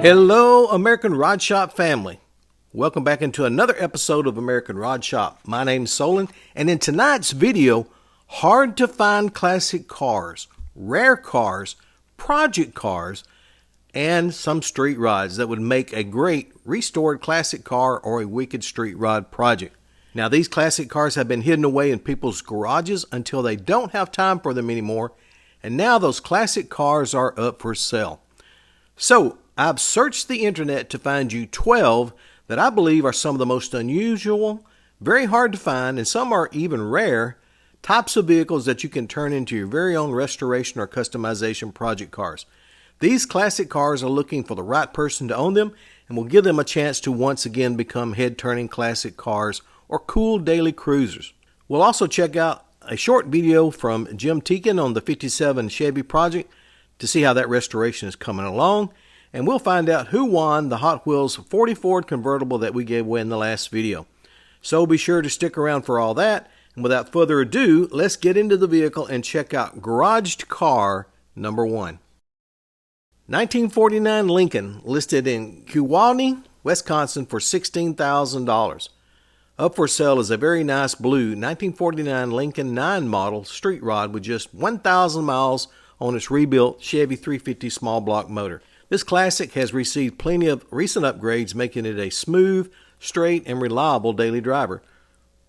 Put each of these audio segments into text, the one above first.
Hello, American Rod Shop family. Welcome back into another episode of American Rod Shop. My name's Solon, and in tonight's video, hard to find classic cars, rare cars, project cars, and some street rods that would make a great restored classic car or a wicked street rod project. Now, these classic cars have been hidden away in people's garages until they don't have time for them anymore, and now those classic cars are up for sale. So, I've searched the internet to find you 12 that I believe are some of the most unusual, very hard to find, and some are even rare, types of vehicles that you can turn into your very own restoration or customization project cars. These classic cars are looking for the right person to own them and will give them a chance to once again become head-turning classic cars or cool daily cruisers. We'll also check out a short video from Jim Teakin on the 57 Chevy project to see how that restoration is coming along. And we'll find out who won the Hot Wheels 40 Ford Convertible that we gave away in the last video. So be sure to stick around for all that. And without further ado, let's get into the vehicle and check out garaged car number 1. 1949 Lincoln, listed in Kewaunee, Wisconsin for $16,000. Up for sale is a very nice blue 1949 Lincoln 9 model street rod with just 1,000 miles on its rebuilt Chevy 350 small block motor. This classic has received plenty of recent upgrades, making it a smooth, straight, and reliable daily driver.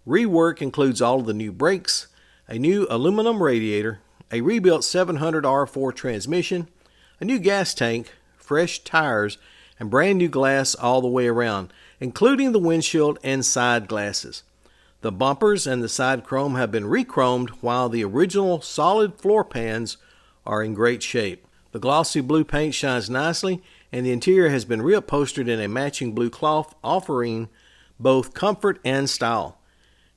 Rework includes all of the new brakes, a new aluminum radiator, a rebuilt 700 R4 transmission, a new gas tank, fresh tires, and brand new glass all the way around, including the windshield and side glasses. The bumpers and the side chrome have been re-chromed, while the original solid floor pans are in great shape. The glossy blue paint shines nicely, and the interior has been reupholstered in a matching blue cloth, offering both comfort and style.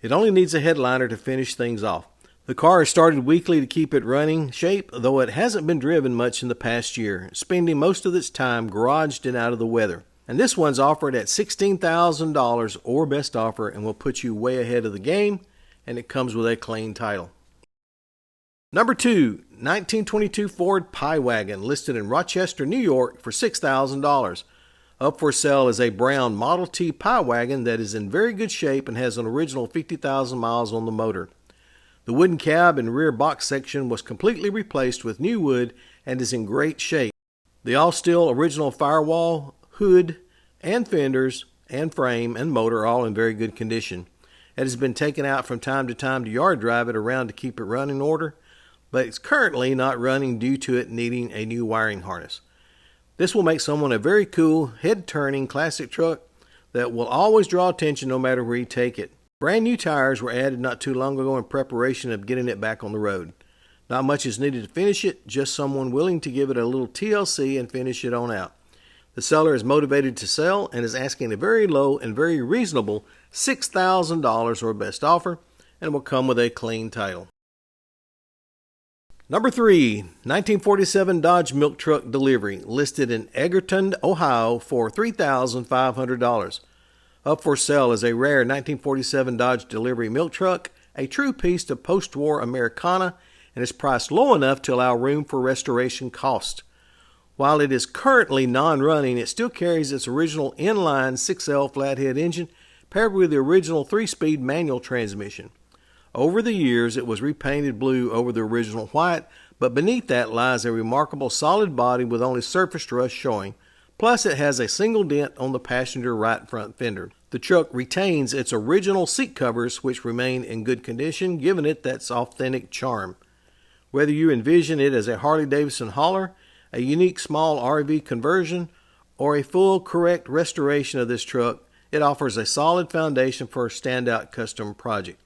It only needs a headliner to finish things off. The car is started weekly to keep it running shape, though it hasn't been driven much in the past year, spending most of its time garaged and out of the weather. And this one's offered at $16,000 or best offer and will put you way ahead of the game, and it comes with a clean title. Number 2, 1922 Ford Pie Wagon, listed in Rochester, New York for $6,000. Up for sale is a brown Model T Pie Wagon that is in very good shape and has an original 50,000 miles on the motor. The wooden cab and rear box section was completely replaced with new wood and is in great shape. The all-steel original firewall, hood, and fenders, and frame and motor are all in very good condition. It has been taken out from time to time to yard drive it around to keep it running in order, but it's currently not running due to it needing a new wiring harness. This will make someone a very cool, head-turning classic truck that will always draw attention no matter where you take it. Brand new tires were added not too long ago in preparation of getting it back on the road. Not much is needed to finish it, just someone willing to give it a little TLC and finish it on out. The seller is motivated to sell and is asking a very low and very reasonable $6,000 or best offer, and will come with a clean title. Number 3, 1947 Dodge Milk Truck Delivery, listed in Egerton, Ohio for $3,500. Up for sale is a rare 1947 Dodge Delivery milk truck, a true piece of post-war Americana, and is priced low enough to allow room for restoration cost. While it is currently non-running, it still carries its original inline 6L flathead engine paired with the original 3-speed manual transmission. Over the years, it was repainted blue over the original white, but beneath that lies a remarkable solid body with only surface rust showing. Plus, it has a single dent on the passenger right front fender. The truck retains its original seat covers, which remain in good condition, giving it that authentic charm. Whether you envision it as a Harley-Davidson hauler, a unique small RV conversion, or a full correct restoration of this truck, it offers a solid foundation for a standout custom project.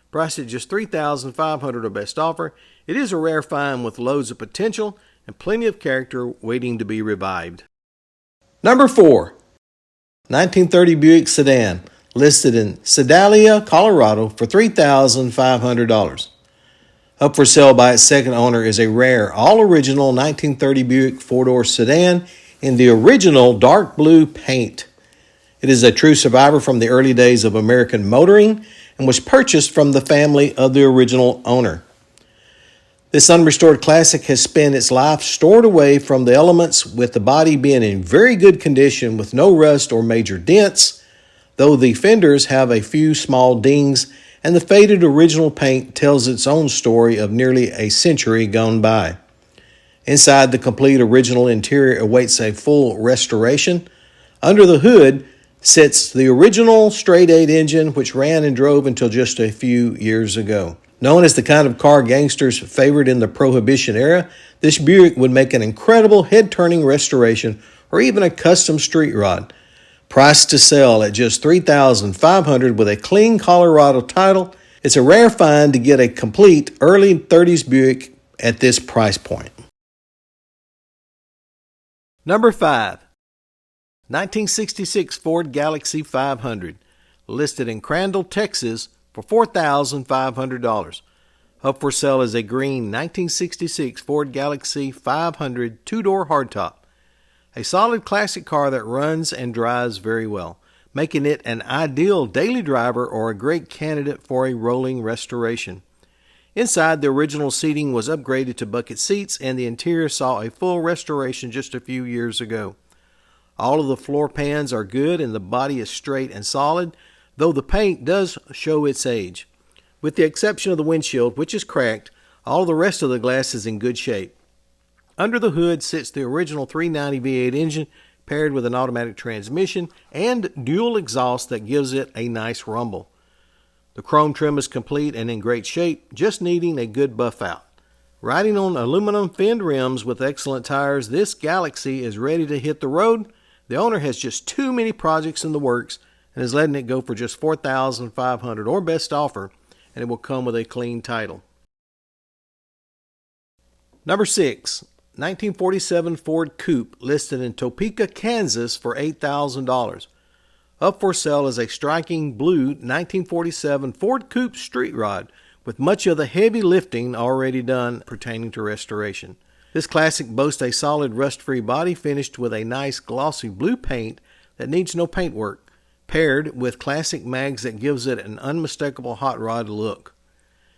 Priced at just $3,500 or best offer, it is a rare find with loads of potential and plenty of character waiting to be revived. Number 4, 1930 Buick Sedan, listed in Sedalia, Colorado for $3,500. Up for sale by its second owner is a rare, all-original 1930 Buick four-door sedan in the original dark blue paint. It is a true survivor from the early days of American motoring and was purchased from the family of the original owner. This unrestored classic has spent its life stored away from the elements, with the body being in very good condition with no rust or major dents, though the fenders have a few small dings, and the faded original paint tells its own story of nearly a century gone by. Inside, the complete original interior awaits a full restoration. Under the hood sits the original straight-eight engine, which ran and drove until just a few years ago. Known as the kind of car gangsters favored in the Prohibition era, this Buick would make an incredible head-turning restoration or even a custom street rod. Priced to sell at just $3,500 with a clean Colorado title, it's a rare find to get a complete early 30s Buick at this price point. Number 5. 1966 Ford Galaxy 500, listed in Crandall, Texas for $4,500. Up for sale is a green 1966 Ford Galaxy 500 two-door hardtop. A solid classic car that runs and drives very well, making it an ideal daily driver or a great candidate for a rolling restoration. Inside, the original seating was upgraded to bucket seats, and the interior saw a full restoration just a few years ago. All of the floor pans are good and the body is straight and solid, though the paint does show its age. With the exception of the windshield, which is cracked, all the rest of the glass is in good shape. Under the hood sits the original 390 V8 engine paired with an automatic transmission and dual exhaust that gives it a nice rumble. The chrome trim is complete and in great shape, just needing a good buff out. Riding on aluminum finned rims with excellent tires, this Galaxy is ready to hit the road. The owner has just too many projects in the works and is letting it go for just $4,500 or best offer, and it will come with a clean title. Number 6. 1947 Ford Coupe, listed in Topeka, Kansas for $8,000. Up for sale is a striking blue 1947 Ford Coupe street rod with much of the heavy lifting already done pertaining to restoration. This classic boasts a solid rust-free body finished with a nice glossy blue paint that needs no paint work, paired with classic mags that gives it an unmistakable hot rod look.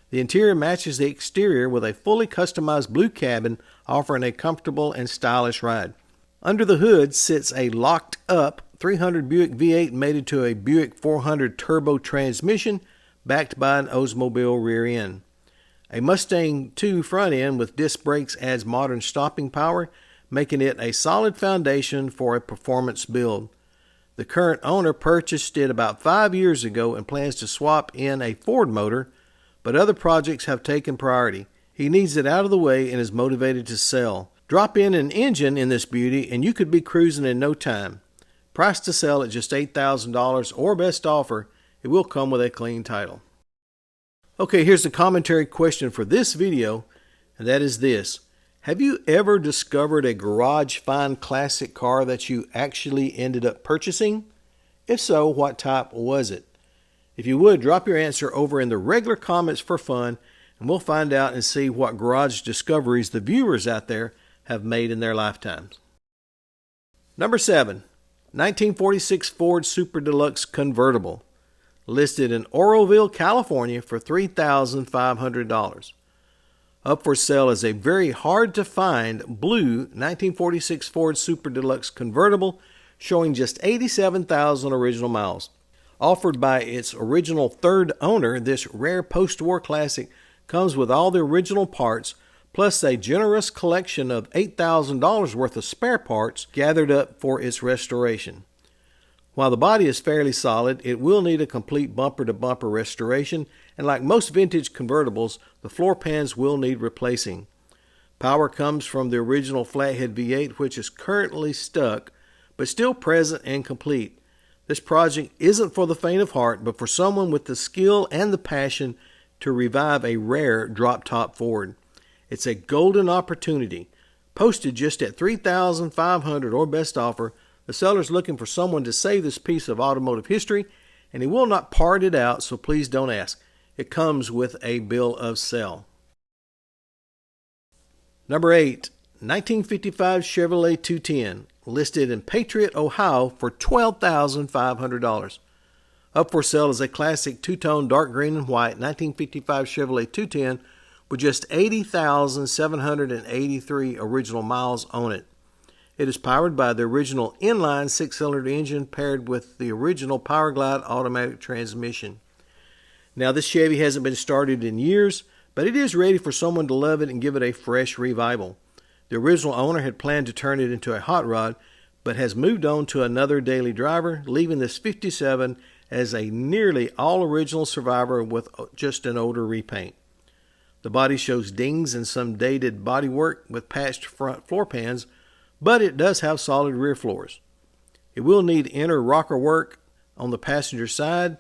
The interior matches the exterior with a fully customized blue cabin, offering a comfortable and stylish ride. Under the hood sits a locked-up 300 Buick V8 mated to a Buick 400 turbo transmission, backed by an Oldsmobile rear end. A Mustang II front end with disc brakes adds modern stopping power, making it a solid foundation for a performance build. The current owner purchased it about 5 years ago and plans to swap in a Ford motor, but other projects have taken priority. He needs it out of the way and is motivated to sell. Drop in an engine in this beauty and you could be cruising in no time. Priced to sell at just $8,000 or best offer, it will come with a clean title. Okay, here's the commentary question for this video, and that is this. Have you ever discovered a garage find classic car that you actually ended up purchasing? If so, what type was it? If you would, drop your answer over in the regular comments for fun, and we'll find out and see what garage discoveries the viewers out there have made in their lifetimes. Number 7. 1946 Ford Super Deluxe Convertible, listed in Oroville, California for $3,500. Up for sale is a very hard-to-find blue 1946 Ford Super Deluxe Convertible showing just 87,000 original miles. Offered by its original third owner, this rare post-war classic comes with all the original parts, plus a generous collection of $8,000 worth of spare parts gathered up for its restoration. While the body is fairly solid, it will need a complete bumper-to-bumper restoration, and like most vintage convertibles, the floor pans will need replacing. Power comes from the original flathead V8, which is currently stuck, but still present and complete. This project isn't for the faint of heart, but for someone with the skill and the passion to revive a rare drop-top Ford. It's a golden opportunity. Posted just at $3,500 or best offer, the seller's looking for someone to save this piece of automotive history, and he will not part it out, so please don't ask. It comes with a bill of sale. Number 8. 1955 Chevrolet 210, listed in Patriot, Ohio for $12,500. Up for sale is a classic two-tone dark green and white 1955 Chevrolet 210 with just 80,783 original miles on it. It is powered by the original inline 6-cylinder engine paired with the original Powerglide automatic transmission. Now, this Chevy hasn't been started in years, but it is ready for someone to love it and give it a fresh revival. The original owner had planned to turn it into a hot rod, but has moved on to another daily driver, leaving this 57 as a nearly all-original survivor with just an older repaint. The body shows dings and some dated bodywork with patched front floor pans, but it does have solid rear floors. It will need inner rocker work on the passenger side,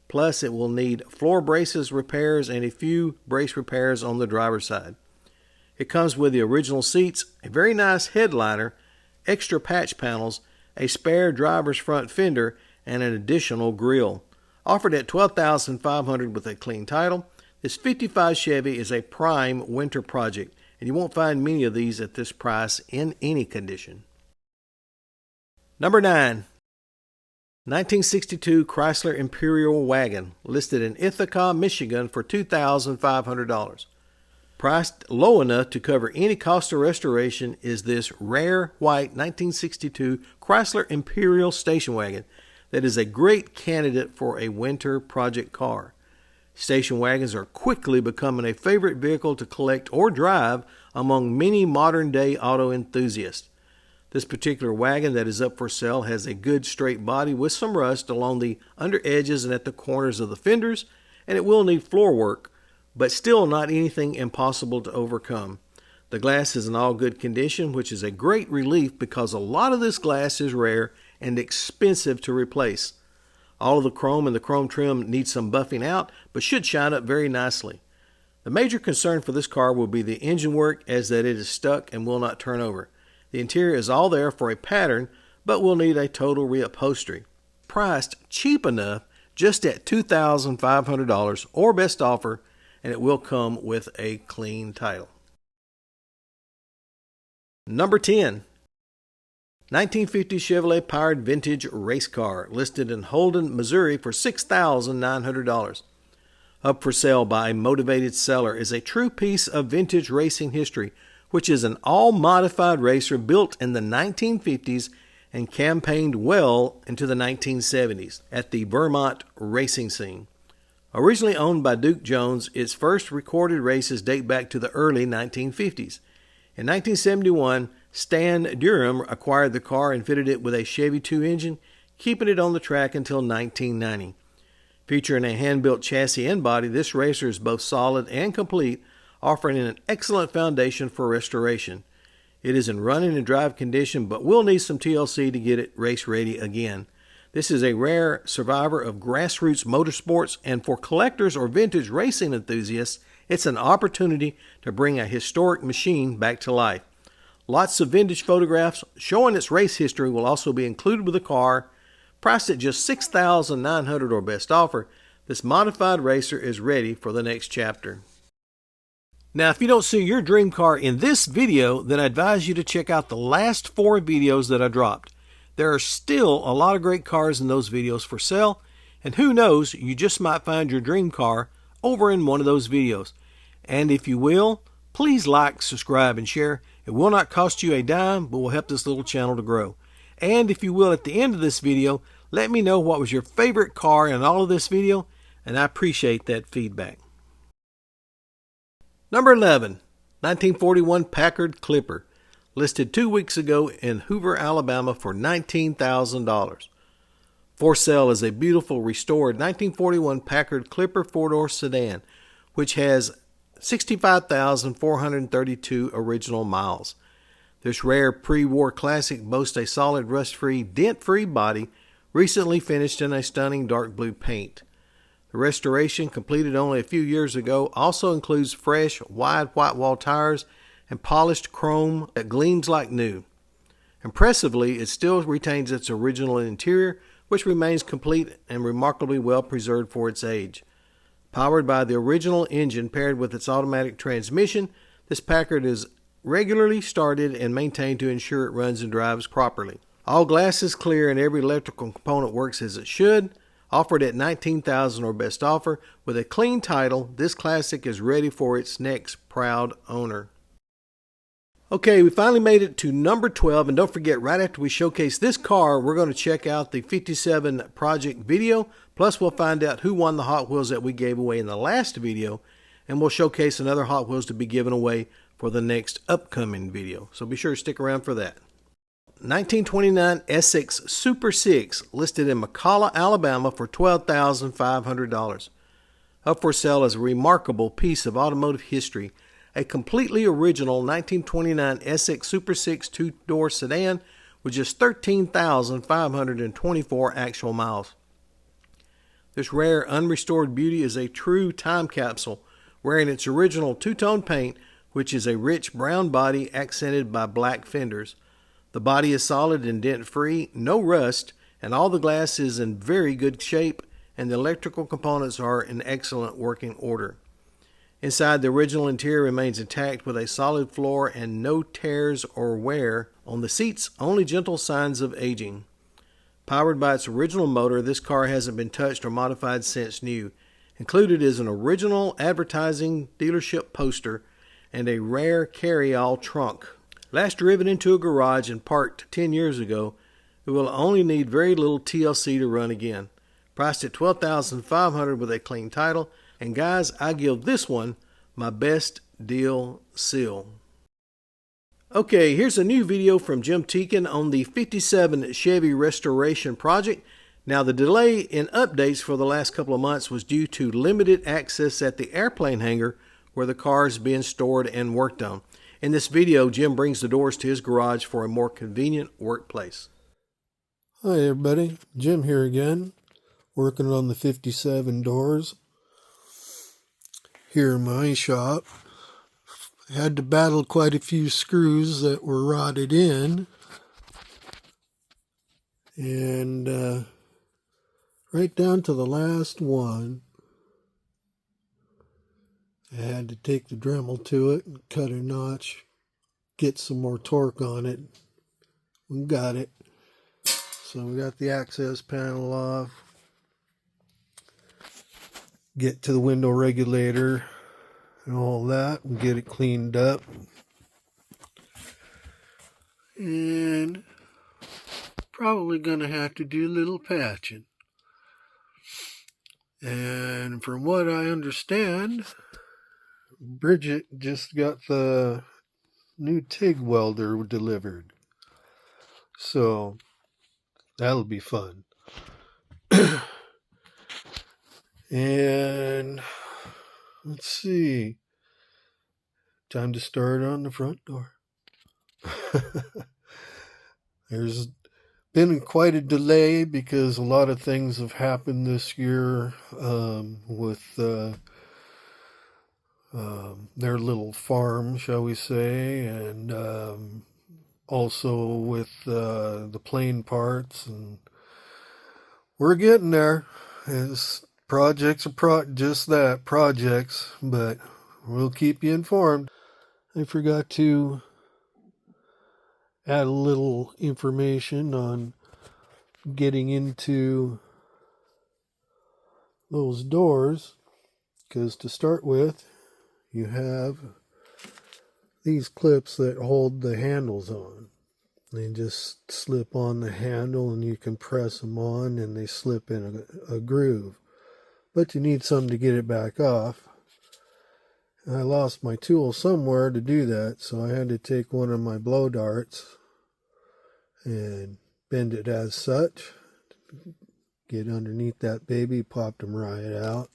plus it will need floor braces repairs and a few brace repairs on the driver's side. It comes with the original seats, a very nice headliner, extra patch panels, a spare driver's front fender, and an additional grille. Offered at $12,500 with a clean title, this 55 Chevy is a prime winter project, and you won't find many of these at this price in any condition. Number 9. 1962 Chrysler Imperial Wagon, listed in Ithaca, Michigan for $2,500. Priced low enough to cover any cost of restoration is this rare white 1962 Chrysler Imperial station wagon that is a great candidate for a winter project car. Station wagons are quickly becoming a favorite vehicle to collect or drive among many modern-day auto enthusiasts. This particular wagon that is up for sale has a good straight body with some rust along the under edges and at the corners of the fenders, and it will need floor work, but still not anything impossible to overcome. The glass is in all good condition, which is a great relief because a lot of this glass is rare and expensive to replace. All of the chrome and the chrome trim needs some buffing out, but should shine up very nicely. The major concern for this car will be the engine work, as that it is stuck and will not turn over. The interior is all there for a pattern, but will need a total reupholstery. Priced cheap enough, just at $2,500 or best offer, and it will come with a clean title. Number 10. 1950 Chevrolet powered vintage race car, listed in Holden, Missouri for $6,900. Up for sale by a motivated seller is a true piece of vintage racing history, which is an all-modified racer built in the 1950s and campaigned well into the 1970s at the Vermont racing scene. Originally owned by Duke Jones, its first recorded races date back to the early 1950s. In 1971, Stan Durham acquired the car and fitted it with a Chevy 2 engine, keeping it on the track until 1990. Featuring a hand-built chassis and body, this racer is both solid and complete, offering an excellent foundation for restoration. It is in running and drive condition, but will need some TLC to get it race ready again. This is a rare survivor of grassroots motorsports, and for collectors or vintage racing enthusiasts, it's an opportunity to bring a historic machine back to life. Lots of vintage photographs showing its race history will also be included with the car. Priced at just $6,900 or best offer, this modified racer is ready for the next chapter. Now, if you don't see your dream car in this video, then I advise you to check out the last 4 videos that I dropped. There are still a lot of great cars in those videos for sale, and who knows, you just might find your dream car over in one of those videos. And if you will, please like, subscribe, and share. It will not cost you a dime, but will help this little channel to grow. And if you will, at the end of this video, let me know what was your favorite car in all of this video, and I appreciate that feedback. Number 11, 1941 Packard Clipper, listed 2 weeks ago in Hoover, Alabama for $19,000. For sale is a beautiful restored 1941 Packard Clipper 4-door sedan, which has 65,432 original miles. This rare pre-war classic boasts a solid rust-free, dent-free body, recently finished in a stunning dark blue paint. The restoration, completed only a few years ago, also includes fresh, wide white wall tires and polished chrome that gleams like new. Impressively, it still retains its original interior, which remains complete and remarkably well preserved for its age. Powered by the original engine paired with its automatic transmission, this Packard is regularly started and maintained to ensure it runs and drives properly. All glass is clear and every electrical component works as it should. Offered at $19,000 or best offer. With a clean title, this classic is ready for its next proud owner. Okay, we finally made it to number 12, and don't forget, right after we showcase this car, we're going to check out the 57 project video, plus we'll find out who won the Hot Wheels that we gave away in the last video, and we'll showcase another Hot Wheels to be given away for the next upcoming video, so be sure to stick around for that. 1929 Essex Super Six, listed in McCalla, Alabama for $12,500. Up for sale as a remarkable piece of automotive history. A completely original 1929 Essex Super Six two-door sedan with just 13,524 actual miles. This rare, unrestored beauty is a true time capsule, wearing its original two-tone paint, which is a rich brown body accented by black fenders. The body is solid and dent-free, no rust, and all the glass is in very good shape, and the electrical components are in excellent working order. Inside, the original interior remains intact with a solid floor and no tears or wear on the seats, only gentle signs of aging. Powered by its original motor, this car hasn't been touched or modified since new. Included is an original advertising dealership poster and a rare carry-all trunk. Last driven into a garage and parked 10 years ago, it will only need very little TLC to run again. Priced at $12,500 with a clean title. And guys, I give this one my best deal seal. Okay, here's a new video from Jim Teakin on the 57 Chevy restoration project. Now, the delay in updates for the last couple of months was due to limited access at the airplane hangar where the car is being stored and worked on. In this video, Jim brings the doors to his garage for a more convenient workplace. Hi everybody, Jim here again, working on the 57 doors here in my shop. I had to battle quite a few screws that were rotted in, and right down to the last one, I had to take the Dremel to it and cut a notch, get some more torque on it. We got it. So we got the access panel off. Get to the window regulator and all that and get it cleaned up. And probably going to have to do a little patching. And from what I understand, Bridget just got the new TIG welder delivered. So that'll be fun. And let's see. Time to start on the front door. There's been quite a delay because a lot of things have happened this year with their little farm, shall we say, and also with the plane parts, and we're getting there. It's projects are just that, projects, but we'll keep you informed. I forgot to add a little information on getting into those doors, because to start with, you have these clips that hold the handles on. They just slip on the handle and you can press them on and they slip in a groove. But you need something to get it back off. And I lost my tool somewhere to do that, so I had to take one of my blow darts and bend it as such. Get underneath that baby, pop them right out.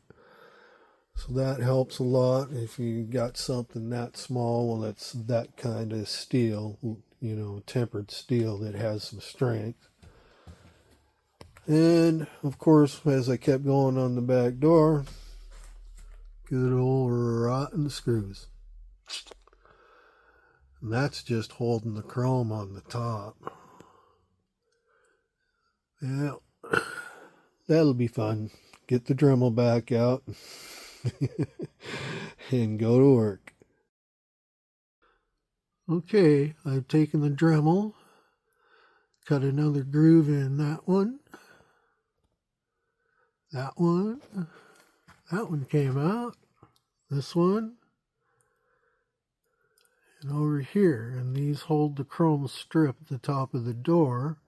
So that helps a lot if you got something that small. Well, that's that kind of steel, you know, tempered steel that has some strength. And of course, as I kept going on the back door, good old rotten screws. And that's just holding the chrome on the top. Yeah, that'll be fun. Get the Dremel back out and go to work. Okay, I've taken the Dremel, cut another groove in that one, That one came out. This one. And over here. And these hold the chrome strip at the top of the door.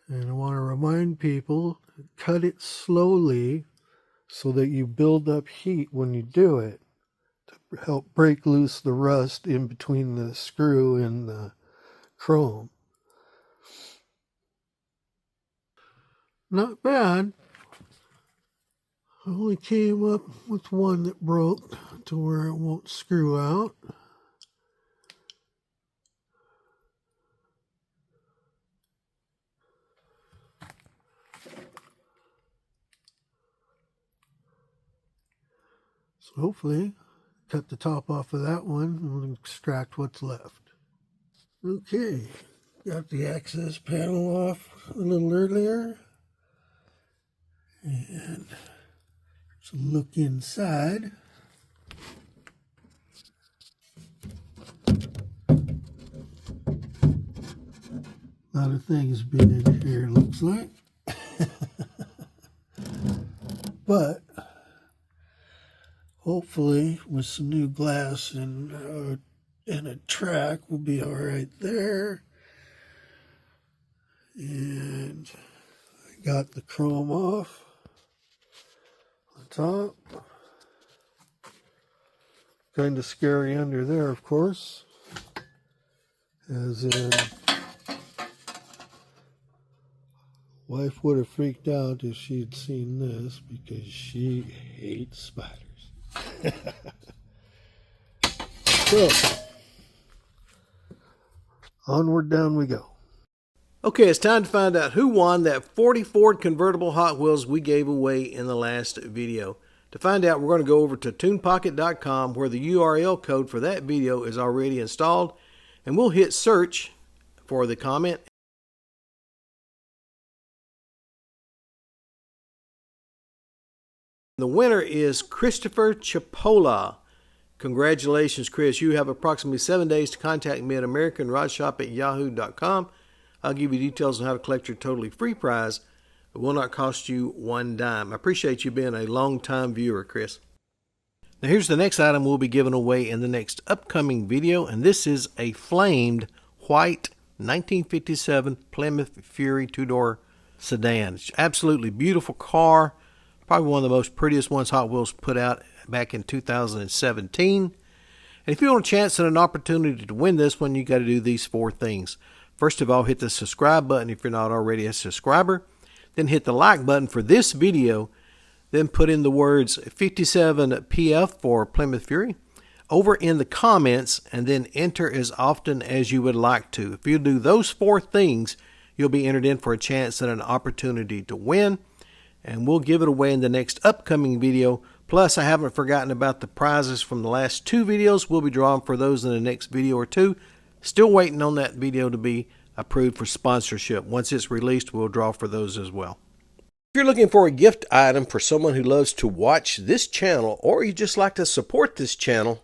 And I want to remind people, cut it slowly so that you build up heat when you do it to help break loose the rust in between the screw and the chrome. Not bad. I only came up with one that broke to where it won't screw out. So hopefully, cut the top off of that one and we'll extract what's left. Okay, got the access panel off a little earlier. And let's look inside. A lot of things been in here, looks like. But hopefully with some new glass and a track we'll be all right there. And I got the chrome off the top. Kind of scary under there, of course. As in, wife would have freaked out if she'd seen this because she hates spiders. So, onward down we go. Okay, it's time to find out who won that 40 Ford convertible Hot Wheels we gave away in the last video. To find out, we're going to go over to tunepocket.com where the URL code for that video is already installed, and we'll hit search for the comment. The winner is Christopher Chipola. Congratulations, Chris. You have approximately 7 days to contact me at AmericanRodShop@yahoo.com. I'll give you details on how to collect your totally free prize. It will not cost you one dime. I appreciate you being a long-time viewer, Chris. Now here's the next item we'll be giving away in the next upcoming video, and this is a flamed white 1957 Plymouth Fury two-door sedan. It's an absolutely beautiful car. Probably one of the most prettiest ones Hot Wheels put out back in 2017. And if you want a chance and an opportunity to win this one, you got to do these 4 things. First of all, hit the subscribe button if you're not already a subscriber. Then hit the like button for this video. Then put in the words 57PF for Plymouth Fury over in the comments, and then enter as often as you would like to. If you do those 4 things, you'll be entered in for a chance and an opportunity to win. And we'll give it away in the next upcoming video. Plus, I haven't forgotten about the prizes from the last 2 videos. We'll be drawing for those in the next video or 2. Still waiting on that video to be approved for sponsorship. Once it's released, we'll draw for those as well. If you're looking for a gift item for someone who loves to watch this channel, or you just like to support this channel,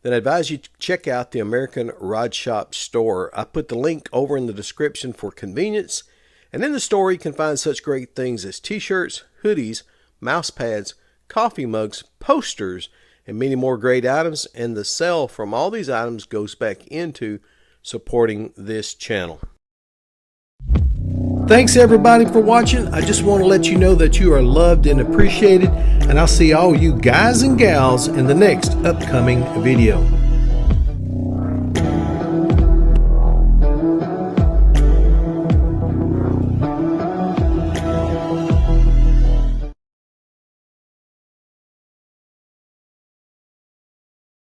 then I advise you to check out the American Rod Shop store. I put the link over in the description for convenience. And in the store, you can find such great things as t-shirts, hoodies, mouse pads, coffee mugs, posters, and many more great items. And the sale from all these items goes back into supporting this channel. Thanks everybody for watching. I just want to let you know that you are loved and appreciated. And I'll see all you guys and gals in the next upcoming video.